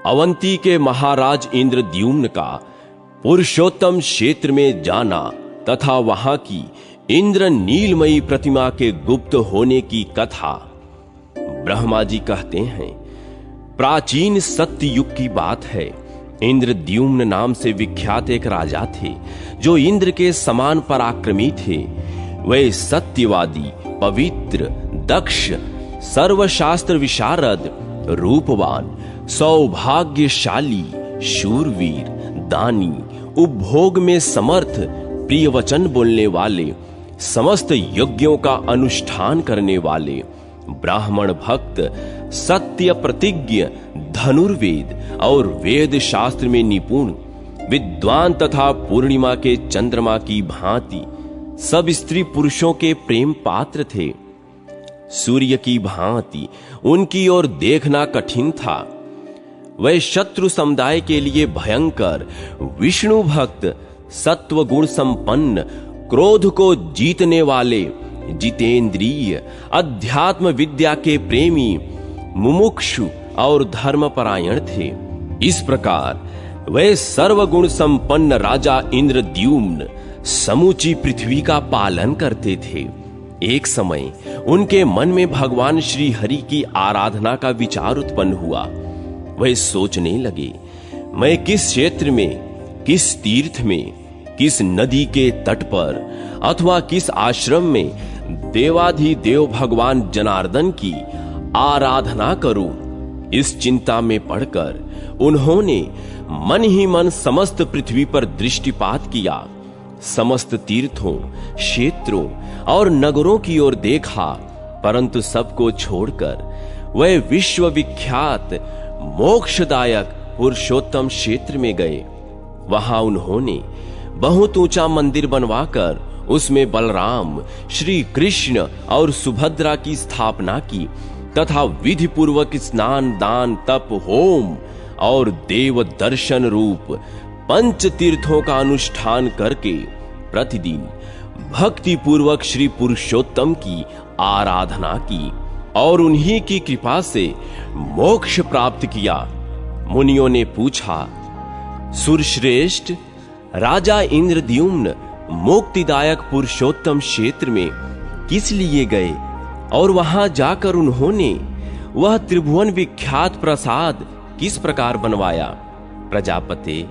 अवंती के महाराज इंद्रद्युम्न का पुरुषोत्तम क्षेत्र में जाना तथा वहां की इंद्र नीलमयी प्रतिमा के गुप्त होने की कथा ब्रह्मा जी कहते हैं, प्राचीन सत्य युग की बात है। इंद्रद्युम्न नाम से विख्यात एक राजा थे जो इंद्र के समान पराक्रमी थे। वे सत्यवादी, पवित्र, दक्ष, सर्वशास्त्र विशारद, रूपवान, सौभाग्यशाली, शूरवीर, दानी, उपभोग में समर्थ, प्रिय वचन बोलने वाले, समस्त यज्ञों का अनुष्ठान करने वाले, ब्राह्मण भक्त, सत्य प्रतिज्ञ, धनुर्वेद और वेद शास्त्र में निपुण, विद्वान तथा पूर्णिमा के चंद्रमा की भांति सब स्त्री पुरुषों के प्रेम पात्र थे। सूर्य की भांति उनकी ओर देखना कठिन था। वह शत्रु समुदाय के लिए भयंकर, विष्णु भक्त, सत्व गुण संपन्न, क्रोध को जीतने वाले, जितेंद्रिय, अध्यात्म विद्या के प्रेमी, मुमुक्षु और धर्मपरायण थे। इस प्रकार वह सर्वगुण संपन्न राजा इंद्रद्युम्न समूची पृथ्वी का पालन करते थे। एक समय उनके मन में भगवान श्री हरि की आराधना का विचार उत्पन्न हुआ। वह सोचने लगे, मैं किस क्षेत्र में, किस तीर्थ में, किस नदी के तट पर अथवा किस आश्रम में देवाधिदेव भगवान जनार्दन की आराधना करूं। इस चिंता में पड़कर उन्होंने मन ही मन समस्त पृथ्वी पर दृष्टिपात किया। समस्त तीर्थों, क्षेत्रों और नगरों की ओर देखा, परंतु सबको छोड़कर वह विश्वविख्यात मोक्षदायक पुरुषोत्तम क्षेत्र में गए। वहां उन्होंने बहुत ऊंचा मंदिर बनवाकर उसमें बलराम, श्री कृष्ण और सुभद्रा की स्थापना की तथा विधि पूर्वक स्नान, दान, तप, होम और देव दर्शन रूप पंच तीर्थों का अनुष्ठान करके प्रतिदिन भक्ति पूर्वक श्री पुरुषोत्तम की आराधना की और उन्हीं की कृपा से मोक्ष प्राप्त किया। मुनियों ने पूछा, सुरश्रेष्ठ, राजा इंद्रद्युम्न मुक्तिदायक पुरुषोत्तम क्षेत्र में किस लिए गए और वहां जाकर उन्होंने वह त्रिभुवन विख्यात प्रसाद किस प्रकार बनवाया? प्रजापति,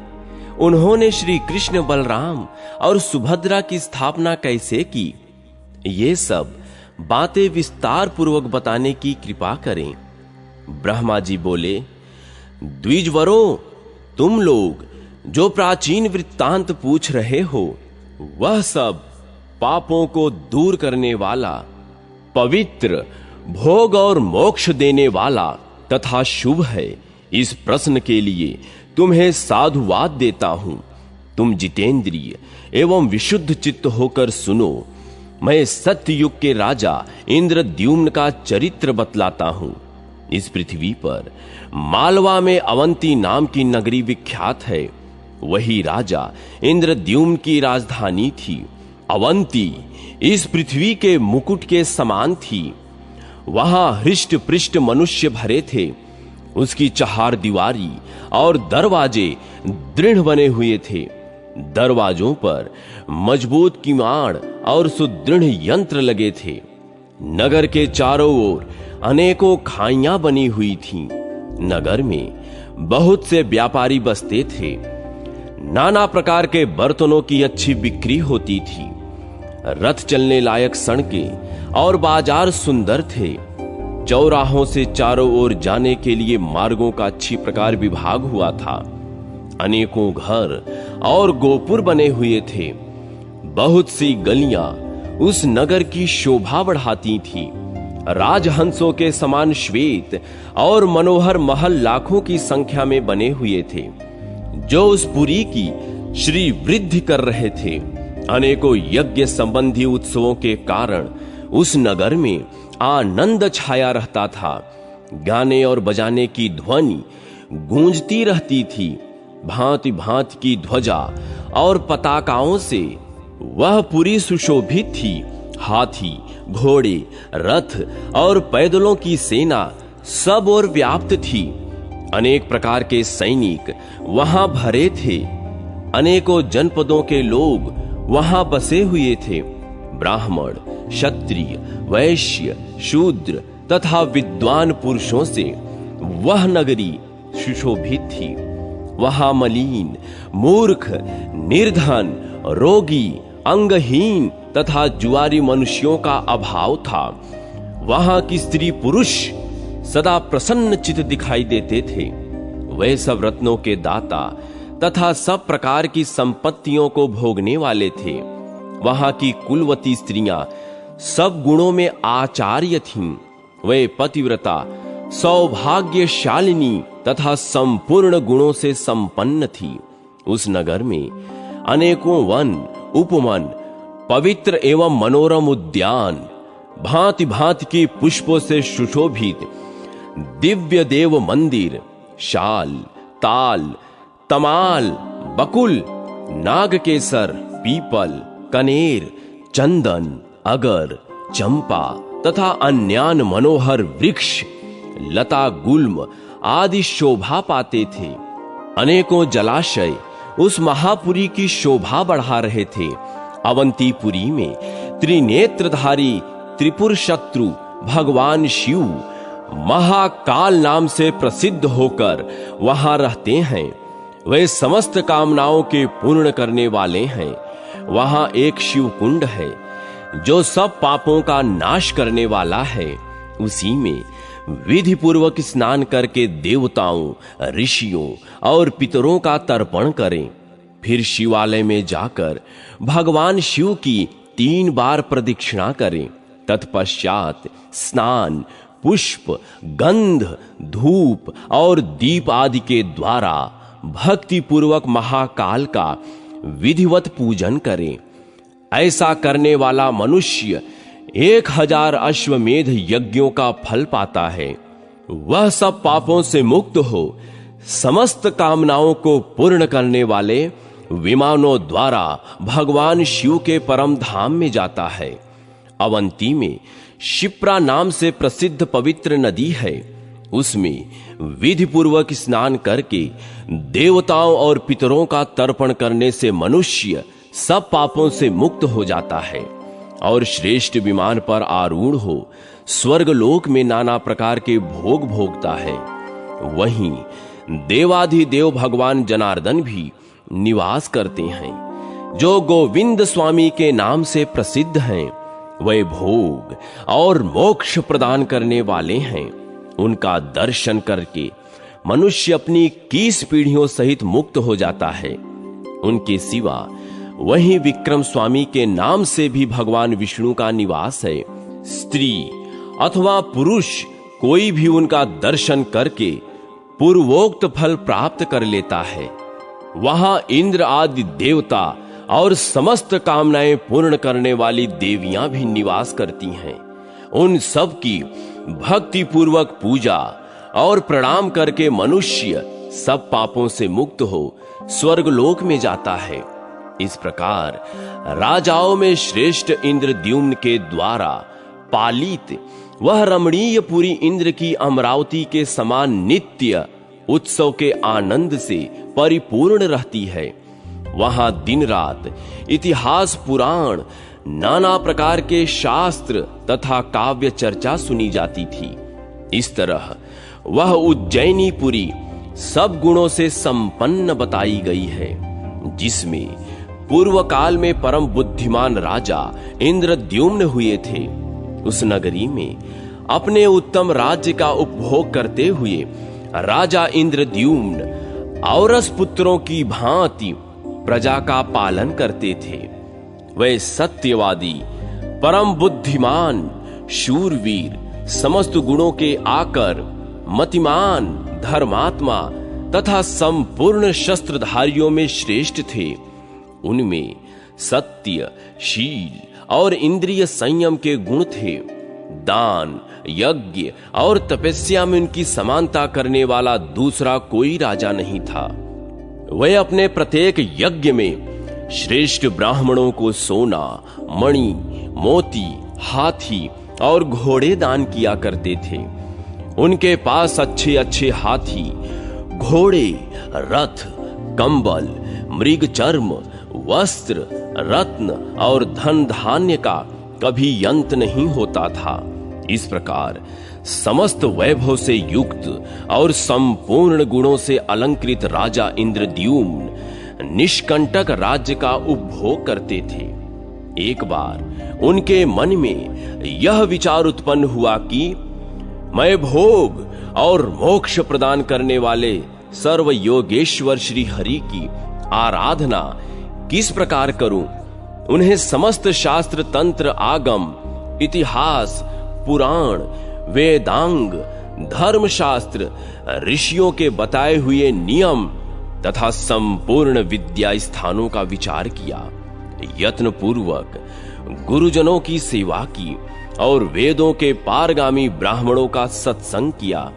उन्होंने श्री कृष्ण, बलराम और सुभद्रा की स्थापना कैसे की? ये सब बातें विस्तार पूर्वक बताने की कृपा करें। ब्रह्मा जी बोले, द्विजवरों, तुम लोग जो प्राचीन वृत्तांत पूछ रहे हो, वह सब पापों को दूर करने वाला, पवित्र, भोग और मोक्ष देने वाला तथा शुभ है। इस प्रश्न के लिए तुम्हें साधुवाद देता हूं। तुम जितेंद्रिय एवं विशुद्ध चित्त होकर सुनो। मैं सत्ययुग के राजा इंद्रद्युम्न का चरित्र बतलाता हूं। इस पृथ्वी पर मालवा में अवंती नाम की नगरी विख्यात है। वही राजा इंद्रद्युम्न की राजधानी थी। अवंती इस पृथ्वी के मुकुट के समान थी। वहां हृष्ट पृष्ठ मनुष्य भरे थे। उसकी चहार दीवारी और दरवाजे दृढ़ बने हुए थे। दरवाजों पर मजबूत किवाड़ और सुदृढ़ यंत्र लगे थे। नगर के चारों ओर अनेकों खाइयां बनी हुई थीं। नगर में बहुत से व्यापारी बसते थे। नाना प्रकार के बर्तनों की अच्छी बिक्री होती थी। रथ चलने लायक सड़कें और बाजार सुंदर थे। चौराहों से चारों ओर जाने के लिए मार्गों का अच्छी प्रकार विभाग हुआ था। अनेकों घर और गोपुर बने हुए थे। बहुत सी गलियां उस नगर की शोभा बढ़ाती थीं। राजहंसों के समान श्वेत और मनोहर महल लाखों की संख्या में बने हुए थे, जो उस पुरी की श्री वृद्धि कर रहे थे। अनेकों यज्ञ संबंधी उत्सवों के कारण उस नगर में आनंद छाया रहता था। गाने और बजाने की ध्वनि गूंजती रहती थी। भांति भांति की ध्वजा और पताकाओं से वह पुरी सुशोभित थी। हाथी, घोड़े, रथ और पैदलों की सेना सब ओर व्याप्त थी। अनेक प्रकार के सैनिक वहां भरे थे। अनेकों जनपदों के लोग वहां बसे हुए थे। ब्राह्मण, क्षत्रिय, वैश्य, शूद्र तथा विद्वान पुरुषों से वह नगरी सुशोभित थी। वहां मलिन, मूर्ख, निर्धन, रोगी, अंगहीन तथा जुआरी मनुष्यों का अभाव था। वहां की स्त्री पुरुष सदा प्रसन्न चित दिखाई देते थे। वे सब रत्नों के दाता तथा सब प्रकार की संपत्तियों को भोगने वाले थे। वहां की कुलवती स्त्रियां सब गुणों में आचार्य थीं। वे पतिव्रता, सौभाग्यशालिनी तथा संपूर्ण गुणों से संपन्न थी। उस नगर में अनेकों वन, उपवन, पवित्र एवं मनोरम उद्यान, भांति भांति के पुष्पों से सुशोभित दिव्य देव मंदिर, शाल, ताल, तमाल, बकुल, नागकेसर, पीपल, कनेर, चंदन, अगर, चंपा तथा अन्यान मनोहर वृक्ष, लता, गुल्म आदि शोभा पाते थे। अनेकों जलाशय उस महापुरी की शोभा बढ़ा रहे थे। अवंतीपुरी में त्रिनेत्रधारी त्रिपुर शत्रु भगवान शिव महाकाल नाम से प्रसिद्ध होकर वहां रहते हैं। वे समस्त कामनाओं के पूर्ण करने वाले हैं। वहां एक शिव कुंड है जो सब पापों का नाश करने वाला है। उसी में विधि पूर्वक स्नान करके देवताओं, ऋषियों और पितरों का तर्पण करें। फिर शिवालय में जाकर भगवान शिव की 3 बार प्रदक्षिणा करें। तत्पश्चात स्नान, पुष्प, गंध, धूप और दीप आदि के द्वारा भक्ति पूर्वक महाकाल का विधिवत पूजन करें। ऐसा करने वाला मनुष्य 1000 अश्वमेध यज्ञों का फल पाता है। वह सब पापों से मुक्त हो समस्त कामनाओं को पूर्ण करने वाले विमानों द्वारा भगवान शिव के परम धाम में जाता है। अवंती में शिप्रा नाम से प्रसिद्ध पवित्र नदी है। उसमें विधि पूर्वक स्नान करके देवताओं और पितरों का तर्पण करने से मनुष्य सब पापों से मुक्त हो जाता है और श्रेष्ठ विमान पर आरूढ़ हो स्वर्गलोक में नाना प्रकार के भोग भोगता है। वहीं देवाधिदेव भगवान जनार्दन भी निवास करते हैं, जो गोविंद स्वामी के नाम से प्रसिद्ध हैं। वे भोग और मोक्ष प्रदान करने वाले हैं। उनका दर्शन करके मनुष्य अपनी 21 पीढ़ियों सहित मुक्त हो जाता है। उनके सिवा वहीं विक्रम स्वामी के नाम से भी भगवान विष्णु का निवास है। स्त्री अथवा पुरुष कोई भी उनका दर्शन करके पूर्वोक्त फल प्राप्त कर लेता है। वहां इंद्र आदि देवता और समस्त कामनाएं पूर्ण करने वाली देवियां भी निवास करती हैं। उन सब की भक्ति पूर्वक पूजा और प्रणाम करके मनुष्य सब पापों से मुक्त हो स्वर्गलोक में जाता है। इस प्रकार राजाओं में श्रेष्ठ इंद्रद्युम्न के द्वारा पालित वह रमणीय पुरी इंद्र की अमरावती के समान नित्य उत्सव के आनंद से परिपूर्ण रहती है। वहां दिन रात इतिहास, पुराण, नाना प्रकार के शास्त्र तथा काव्य चर्चा सुनी जाती थी। इस तरह वह उज्जैनीपुरी सब गुणों से संपन्न बताई गई है, जिसमें पूर्व काल में परम बुद्धिमान राजा इंद्रद्युम्न हुए थे। उस नगरी में अपने उत्तम राज्य का उपभोग करते हुए राजा इंद्रद्युम्न औरस पुत्रों की भांति प्रजा का पालन करते थे। वे सत्यवादी, परम बुद्धिमान, शूरवीर, समस्त गुणों के आकर, मतिमान, धर्मात्मा तथा संपूर्ण शस्त्रधारियों में श्रेष्ठ थे। उनमें सत्य, शील और इंद्रिय संयम के गुण थे। दान, यज्ञ और तपस्या में उनकी समानता करने वाला दूसरा कोई राजा नहीं था। वे अपने प्रत्येक यज्ञ में श्रेष्ठ ब्राह्मणों को सोना, मणि, मोती, हाथी और घोड़े दान किया करते थे। उनके पास अच्छे अच्छे हाथी, घोड़े, रथ, कंबल, मृग चर्म, वस्त्र, रत्न और धन धान्य का कभी अंत नहीं होता था। इस प्रकार समस्त वैभव से युक्त और संपूर्ण गुणों से अलंकृत राजा इंद्रद्युम्न निष्कंटक राज्य का उपभोग करते थे। एक बार उनके मन में यह विचार उत्पन्न हुआ कि मैं भोग और मोक्ष प्रदान करने वाले सर्व योगेश्वर श्री हरि की आराधना किस प्रकार करूं। उन्हें समस्त शास्त्र, तंत्र, आगम, इतिहास, पुराण, वेदांग, धर्मशास्त्र, ऋषियों के बताए हुए नियम तथा संपूर्ण विद्या स्थानों का विचार किया। यत्न पूर्वक गुरुजनों की सेवा की और वेदों के पारगामी ब्राह्मणों का सत्संग किया।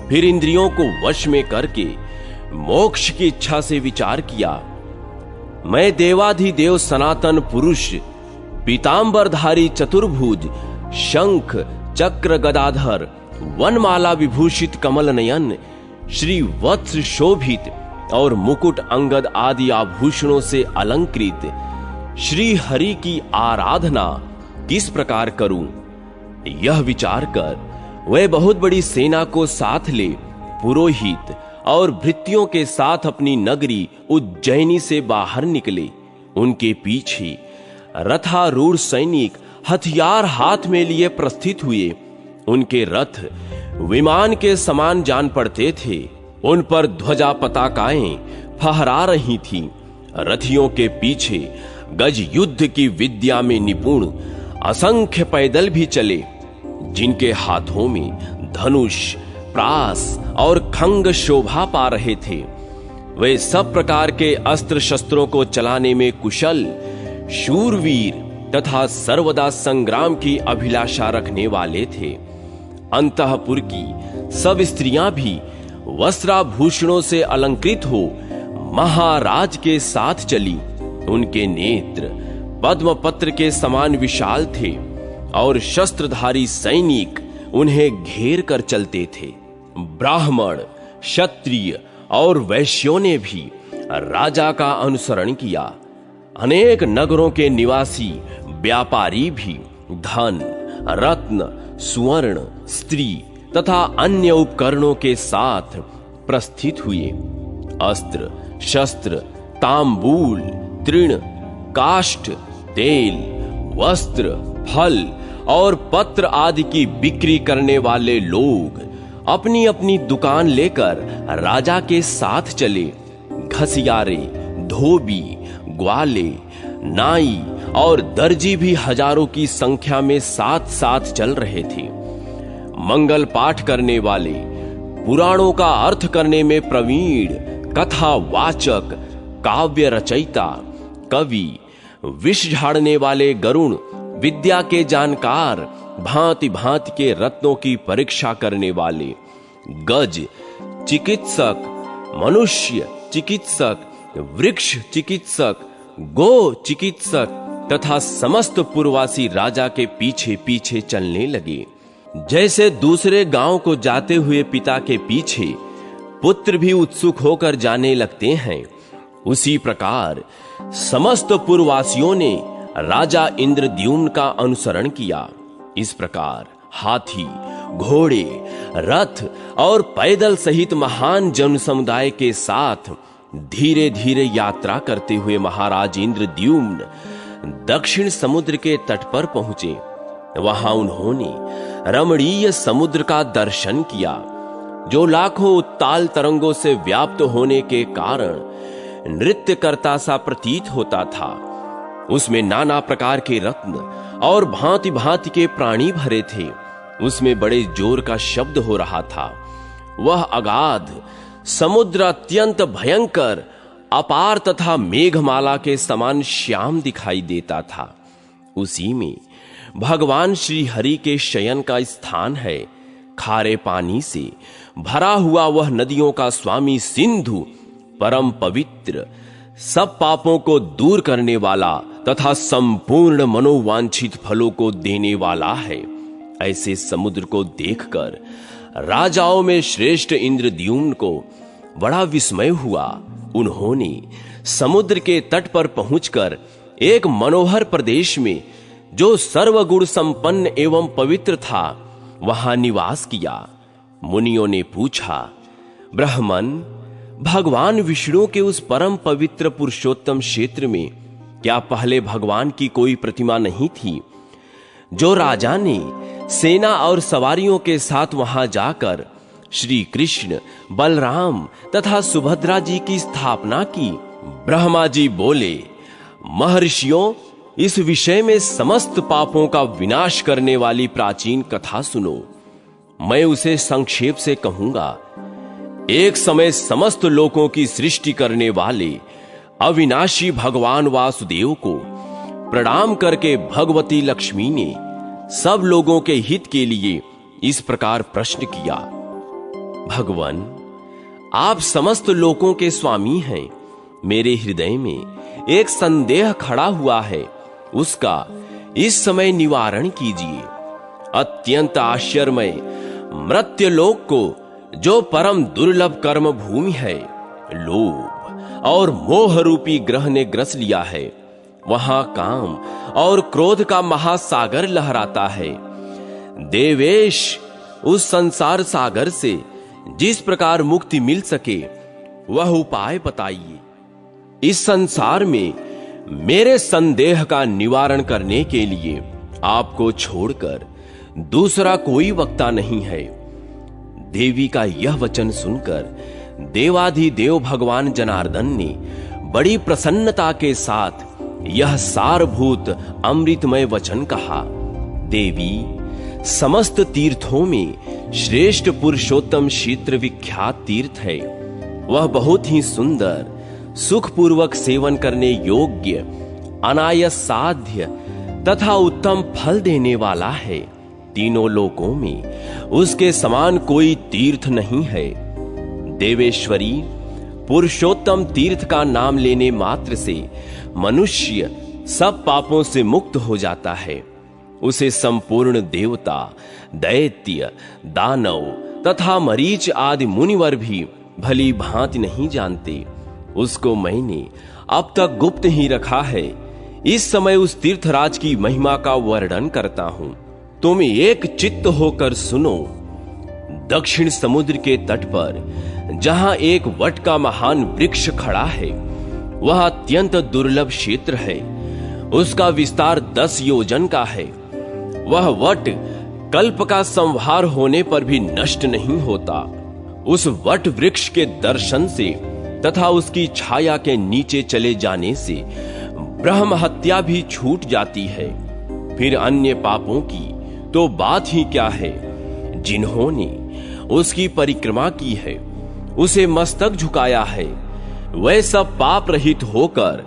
फिर इंद्रियों को वश में करके मोक्ष की इच्छा से विचार किया। मैं देवाधिदेव सनातन पुरुष, पीतांबरधारी चतुर्भुज, शंख चक्र गदाधर, वनमाला विभूषित कमल नयन, श्री वत्स शोभित और मुकुट अंगद आदि आभूषणों से अलंकृत श्री हरि की आराधना किस प्रकार करूं। यह विचार कर वे बहुत बड़ी सेना को साथ ले पुरोहित और भृत्यों के साथ अपनी नगरी उज्जैनी से बाहर निकले। उनके पीछे रथारूढ़ सैनिक हथियार हाथ में लिए प्रस्थित हुए। उनके रथ विमान के समान जान पड़ते थे। उन पर ध्वजा पताकाएं फहरा रही थीं। रथियों के पीछे गज युद्ध की विद्या में निपुण असंख्य पैदल भी चले, जिनके हाथों में धनुष, प्रास और खंग शोभा पा रहे थे। वे सब प्रकार के अस्त्र शस्त्रों को चलाने में कुशल, शूरवीर तथा सर्वदा संग्राम की अभिलाषा रखने वाले थे। अंतःपुर की सब स्त्रियां भी वस्त्राभूषणों से अलंकृत हो महाराज के साथ चली। उनके नेत्र पद्मपत्र के समान विशाल थे और शस्त्रधारी सैनिक उन्हें घेर कर चलते थे। ब्राह्मण, क्षत्रिय और वैश्यों ने भी राजा का अनुसरण किया। अनेक नगरों के निवासी व्यापारी भी धन, रत्न, सुवर्ण, स्त्री तथा अन्य उपकरणों के साथ प्रस्थित हुए। अस्त्र, शस्त्र, तांबूल, तृण, काष्ठ, तेल, वस्त्र, फल और पत्र आदि की बिक्री करने वाले लोग अपनी अपनी दुकान लेकर राजा के साथ चले। घसियारे, धोबी, ग्वाले, नाई और दर्जी भी हजारों की संख्या में साथ साथ चल रहे थे। मंगल पाठ करने वाले, पुराणों का अर्थ करने में प्रवीण, कथा वाचक, काव्य रचयिता, कवि, विष झाड़ने वाले गरुण, विद्या के जानकार, भांति भांति के रत्नों की परीक्षा करने वाले, गज चिकित्सक, मनुष्य चिकित्सक, वृक्ष चिकित्सक, गो चिकित्सक तथा समस्त पुरवासी राजा के पीछे पीछे चलने लगे। जैसे दूसरे गांव को जाते हुए पिता के पीछे पुत्र भी उत्सुक होकर जाने लगते हैं, उसी प्रकार समस्त पुरवासियों ने राजा इंद्रद्युम्न का अनुसरण किया। इस प्रकार हाथी, घोड़े, रथ और पैदल सहित महान जन समुदाय के साथ धीरे धीरे यात्रा करते हुए महाराज इंद्रद्युम्न दक्षिण समुद्र के तट पर पहुंचे। वहां उन्होंने रमणीय समुद्र का दर्शन किया, जो लाखों उत्ताल तरंगों से व्याप्त होने के कारण नृत्य करता सा प्रतीत होता था। उसमें नाना प्रकार के रत्न और भांति भांति के प्राणी भरे थे। उसमें बड़े जोर का शब्द हो रहा था। वह अगाध समुद्र अत्यंत भयंकर, अपार तथा मेघमाला के समान श्याम दिखाई देता था। उसी में भगवान श्री हरि के शयन का स्थान है। खारे पानी से भरा हुआ वह नदियों का स्वामी सिंधु, परम पवित्र, सब पापों को दूर करने वाला तथा संपूर्ण मनोवांछित फलों को देने वाला है। ऐसे समुद्र को देखकर राजाओं में श्रेष्ठ इंद्रद्युम्न को बड़ा विस्मय हुआ। उन्होंने समुद्र के तट पर पहुंचकर एक मनोहर प्रदेश में, जो सर्वगुण संपन्न एवं पवित्र था, वहां निवास किया। मुनियों ने पूछा, ब्राह्मण, भगवान विष्णु के उस परम पवित्र पुरुषोत्तम क्षेत्र में क्या पहले भगवान की कोई प्रतिमा नहीं थी, जो राजा ने सेना और सवारियों के साथ वहां जाकर श्री कृष्ण, बलराम तथा सुभद्रा जी की स्थापना की? ब्रह्मा जी बोले, महर्षियों, इस विषय में समस्त पापों का विनाश करने वाली प्राचीन कथा सुनो। मैं उसे संक्षेप से कहूंगा। एक समय समस्त लोकों की सृष्टि करने वाले अविनाशी भगवान वासुदेव को प्रणाम करके भगवती लक्ष्मी ने सब लोगों के हित के लिए इस प्रकार प्रश्न किया, भगवान, आप समस्त लोकों के स्वामी हैं। मेरे हृदय में एक संदेह खड़ा हुआ है, उसका इस समय निवारण कीजिए। अत्यंत आश्चर्यमय मर्त्यलोक को, जो परम दुर्लभ कर्म भूमि है, लोभ और मोह रूपी ग्रह ने ग्रस लिया है। वहां काम और क्रोध का महासागर लहराता है। देवेश, उस संसार सागर से जिस प्रकार मुक्ति मिल सके वह उपाय बताइए। इस संसार में मेरे संदेह का निवारण करने के लिए आपको छोड़कर दूसरा कोई वक्ता नहीं है। देवी का यह वचन सुनकर देवाधिदेव भगवान जनार्दन ने बड़ी प्रसन्नता के साथ यह सारभूत अमृतमय वचन कहा, देवी, समस्त तीर्थों में श्रेष्ठ पुरुषोत्तम क्षेत्र विख्यात तीर्थ है। वह बहुत ही सुंदर, सुखपूर्वक सेवन करने योग्य, अनायास साध्य तथा उत्तम फल देने वाला है। तीनों लोकों में उसके समान कोई तीर्थ नहीं है। देवेश्वरी, पुरुषोत्तम तीर्थ का नाम लेने मात्र से मनुष्य सब पापों से मुक्त हो जाता है। उसे संपूर्ण देवता, दैत्य, दानव तथा मरीच आदि मुनिवर भी भली भांति नहीं जानते। उसको मैंने अब तक गुप्त ही रखा है। इस समय उस तीर्थराज की महिमा का वर्णन करता हूं। तुम एक चित्त होकर सुनो। दक्षिण समुद्र के तट पर जहां एक वट का महान वृक्ष खड़ा है, वह अत्यंत दुर्लभ क्षेत्र है। उसका विस्तार 10 योजन का है। वह वट कल्प का संहार होने पर भी नष्ट नहीं होता। उस वट वृक्ष के दर्शन से तथा उसकी छाया के नीचे चले जाने से ब्रह्म हत्या भी छूट जाती है। फिर अन्य पापों की तो बात ही क्या है। जिन्होंने उसकी परिक्रमा की है, उसे मस्तक झुकाया है, वे सब पाप रहित होकर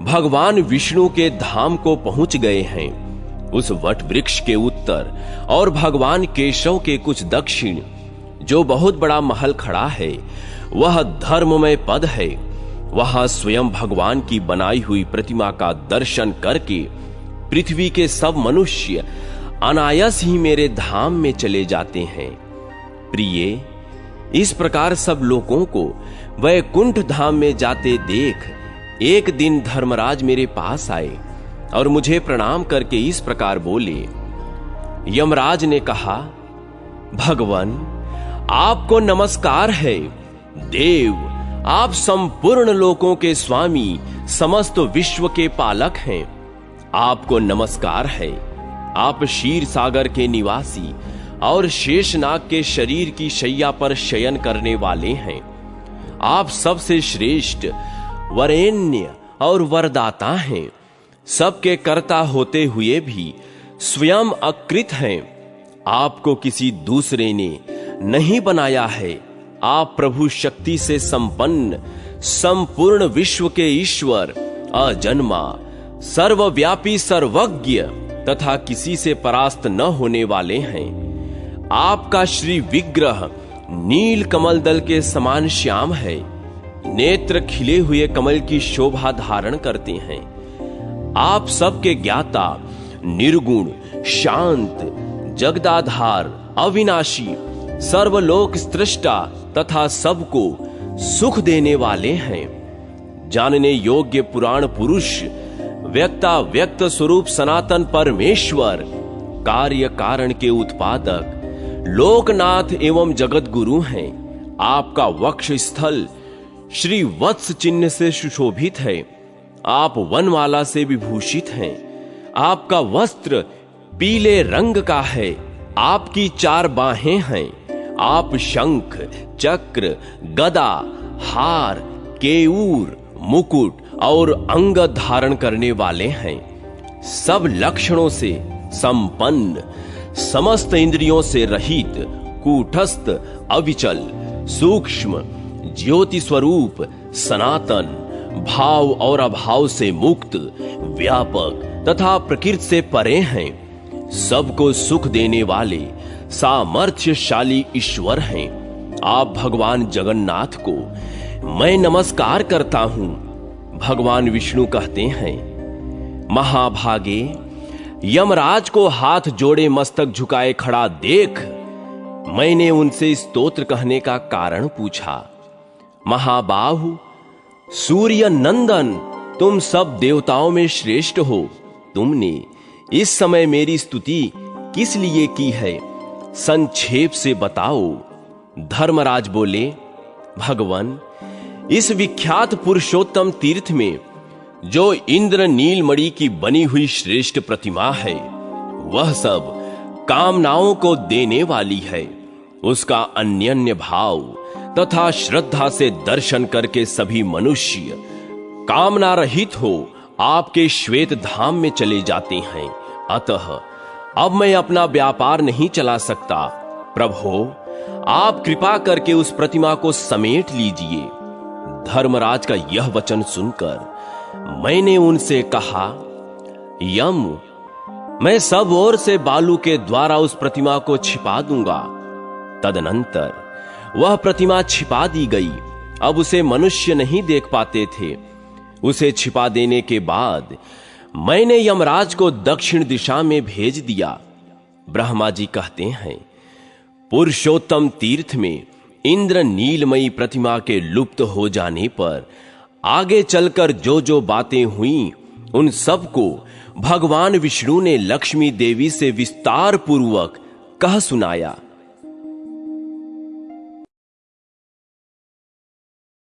भगवान विष्णु के धाम को पहुंच गए हैं। उस वट वृक्ष के उत्तर और भगवान केशव के कुछ दक्षिण जो बहुत बड़ा महल खड़ा है, वह धर्ममय पद है। वहां स्वयं भगवान की बनाई हुई प्रतिमा का दर्शन करके पृथ्वी के सब मनुष्य अनायास ही मेरे धाम में चले जाते हैं। प्रिय, इस प्रकार सब लोगों को वैकुंठ धाम में जाते देख एक दिन धर्मराज मेरे पास आए और मुझे प्रणाम करके इस प्रकार बोले। यमराज ने कहा, भगवान, आपको नमस्कार है। देव, आप संपूर्ण लोकों के स्वामी, समस्त विश्व के पालक हैं। आपको नमस्कार है। आप क्षीर सागर के निवासी और शेषनाग के शरीर की शैया पर शयन करने वाले हैं। आप सबसे श्रेष्ठ, वरेण्य और वरदाता हैं। सबके कर्ता होते हुए भी स्वयं अकृत हैं। आपको किसी दूसरे ने नहीं बनाया है। आप प्रभु शक्ति से संपन्न, संपूर्ण विश्व के ईश्वर, अजन्मा, सर्वव्यापी, सर्वज्ञ तथा किसी से परास्त न होने वाले हैं। आपका श्री विग्रह नील कमल दल के समान श्याम है। नेत्र खिले हुए कमल की शोभा धारण करते हैं। आप सबके ज्ञाता, निर्गुण, शांत, जगदाधार, अविनाशी, सर्वलोक सृष्टा तथा सबको सुख देने वाले हैं। जानने योग्य पुराण पुरुष, व्यक्ता व्यक्त स्वरूप सनातन परमेश्वर, कार्य कारण के उत्पादक, लोकनाथ एवं जगत गुरु हैं। आपका वक्ष स्थल श्री वत्स चिन्ह से सुशोभित है। आप वनमाला से विभूषित हैं। आपका वस्त्र पीले रंग का है। आपकी 4 बाहें हैं। आप शंख, चक्र, गदा, हार, केयूर, मुकुट और अंग धारण करने वाले हैं। सब लक्षणों से संपन्न, समस्त इंद्रियों से रहित, कूटस्थ, अविचल, सूक्ष्म, ज्योति स्वरूप, सनातन, भाव और अभाव से मुक्त, व्यापक तथा प्रकृति से परे हैं। सबको सुख देने वाले सामर्थ्यशाली ईश्वर हैं। आप भगवान जगन्नाथ को मैं नमस्कार करता हूं। भगवान विष्णु कहते हैं, महाभागे, यमराज को हाथ जोड़े मस्तक झुकाए खड़ा देख मैंने उनसे स्तोत्र कहने का कारण पूछा। महाबाहु, सूर्य नंदन, तुम सब देवताओं में श्रेष्ठ हो। तुमने इस समय मेरी स्तुति किस लिए की है, संक्षेप से बताओ। धर्मराज बोले, भगवान, इस विख्यात पुरुषोत्तम तीर्थ में जो इंद्र नीलमणि की बनी हुई श्रेष्ठ प्रतिमा है, वह सब कामनाओं को देने वाली है। उसका अन्यन्य भाव तथा श्रद्धा से दर्शन करके सभी मनुष्य कामना रहित हो आपके श्वेत धाम में चले जाते हैं। अतः अब मैं अपना व्यापार नहीं चला सकता। प्रभो, आप कृपा करके उस प्रतिमा को समेट लीजिए। धर्मराज का यह वचन सुनकर मैंने उनसे कहा, यम, मैं सब ओर से बालू के द्वारा उस प्रतिमा को छिपा दूंगा। तदनंतर वह प्रतिमा छिपा दी गई। अब उसे मनुष्य नहीं देख पाते थे। उसे छिपा देने के बाद मैंने यमराज को दक्षिण दिशा में भेज दिया। ब्रह्मा जी कहते हैं, पुरुषोत्तम तीर्थ में इंद्र नीलमयी प्रतिमा के लुप्त हो जाने पर आगे चलकर जो जो बातें हुई, उन सब को भगवान विष्णु ने लक्ष्मी देवी से विस्तार पूर्वक कह सुनाया।